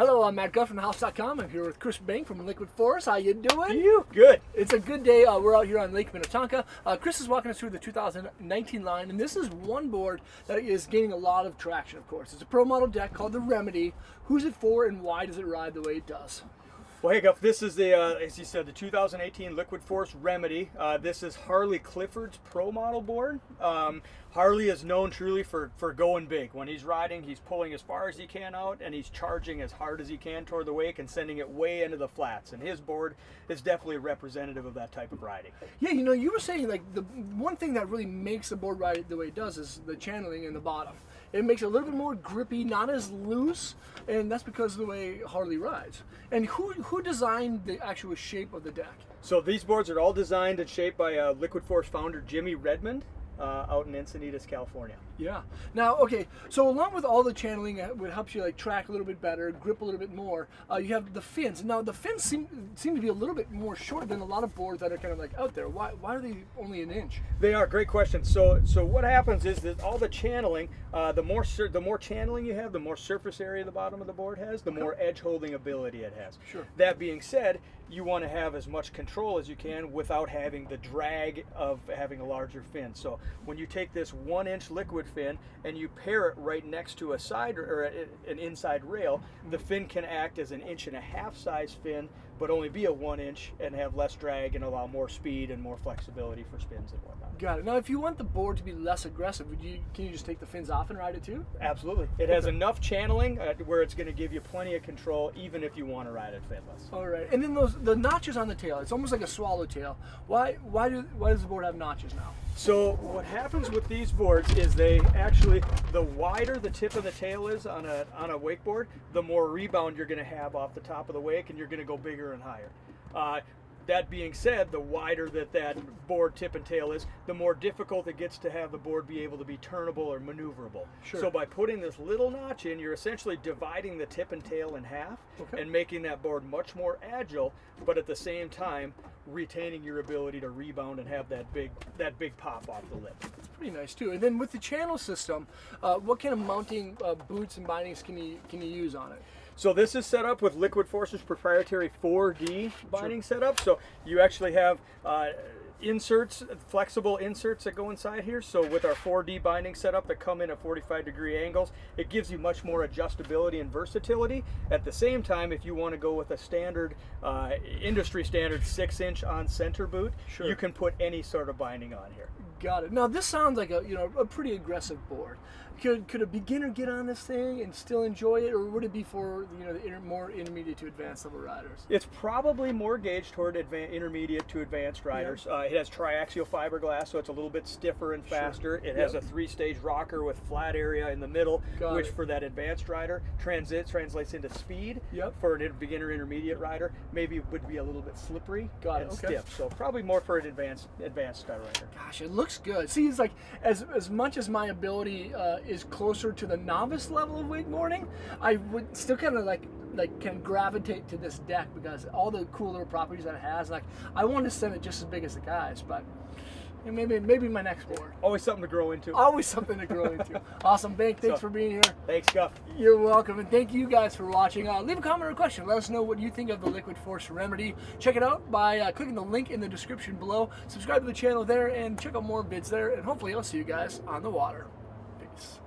Hello, I'm Matt Guff from thehouse.com. I'm here with Chris Bank from Liquid Force. How you doing? You? Good. It's a good day. We're out here on Lake Minnetonka. Chris is walking us through the 2019 line, and this is one board that is gaining a lot of traction, of course. It's a pro model deck called the Remedy. Who's it for, and why does it ride the way it does? Well, hey, Guff, this is the, as you said, the 2018 Liquid Force Remedy. This is Harly Clifford's pro model board. Harley is known truly for going big. When he's riding, he's pulling as far as he can out, and he's charging as hard as he can toward the wake and sending it way into the flats. And his board is definitely representative of that type of riding. Yeah, you know, you were saying like the one thing that really makes the board ride the way it does is the channeling in the bottom. It makes it a little bit more grippy, not as loose, and that's because of the way Harley rides. And who designed the actual shape of the deck? So these boards are all designed and shaped by Liquid Force founder Jimmy Redmond out in Encinitas, California. Yeah. Now, okay, so along with all the channeling, it helps you like track a little bit better, grip a little bit more. You have the fins. Now, the fins seem to be a little bit more short than a lot of boards that are kind of like out there. Why are they only an inch? They are. Great question. So what happens is that all the channeling, the more channeling you have, the more surface area the bottom of the board has, the more edge holding ability it has. Sure. That being said, you want to have as much control as you can without having the drag of having a larger fin. So when you take this 1-inch liquid fin and you pair it right next to a side or an inside rail, the fin can act as an 1.5-inch size fin, but only be a 1-inch and have less drag and allow more speed and more flexibility for spins and whatnot. Got it. Now, if you want the board to be less aggressive, can you just take the fins off and ride it too? Absolutely. It has enough channeling where it's going to give you plenty of control, even if you want to ride it finless. All right. And then the notches on the tail. It's almost like a swallowtail. Why does the board have notches now? So what happens with these boards is they actually, the wider the tip of the tail is on a wakeboard, the more rebound you're going to have off the top of the wake, and you're going to go bigger and higher. That being said, the wider that board tip and tail is, the more difficult it gets to have the board be able to be turnable or maneuverable. Sure. So by putting this little notch in, you're essentially dividing the tip and tail in half and making that board much more agile, but at the same time retaining your ability to rebound and have that big pop off the lip. It's pretty nice too. And then with the channel system, what kind of mounting boots and bindings can you use on it? So this is set up with Liquid Force's proprietary 4D binding setup. So you actually have inserts, flexible inserts that go inside here. So with our 4D binding setup that come in at 45-degree angles, it gives you much more adjustability and versatility. At the same time, if you want to go with a standard, industry standard 6-inch on center boot, you can put any sort of binding on here. Got it. Now this sounds like a pretty aggressive board. Could a beginner get on this thing and still enjoy it, or would it be for the more intermediate to advanced level riders? It's probably more gauged toward intermediate to advanced riders. It has triaxial fiberglass, so it's a little bit stiffer and faster. It has a 3-stage rocker with flat area in the middle, which for that advanced rider translates into speed. For a beginner intermediate rider, maybe it would be a little bit slippery and stiff. So probably more for an advanced rider. Gosh, it looks good. See, it's like as much as my ability is closer to the novice level of wakeboarding, I would still kind of can gravitate to this deck because all the cool little properties that it has. Like, I want to send it just as big as the guys, but maybe my next board. Always something to grow into. Always something to grow into. Awesome, Bank. Thanks for being here. Thanks, Guff. You're welcome, and thank you guys for watching. Leave a comment or a question. Let us know what you think of the Liquid Force Remedy. Check it out by clicking the link in the description below. Subscribe to the channel there and check out more vids there, and hopefully I'll see you guys on the water. Peace.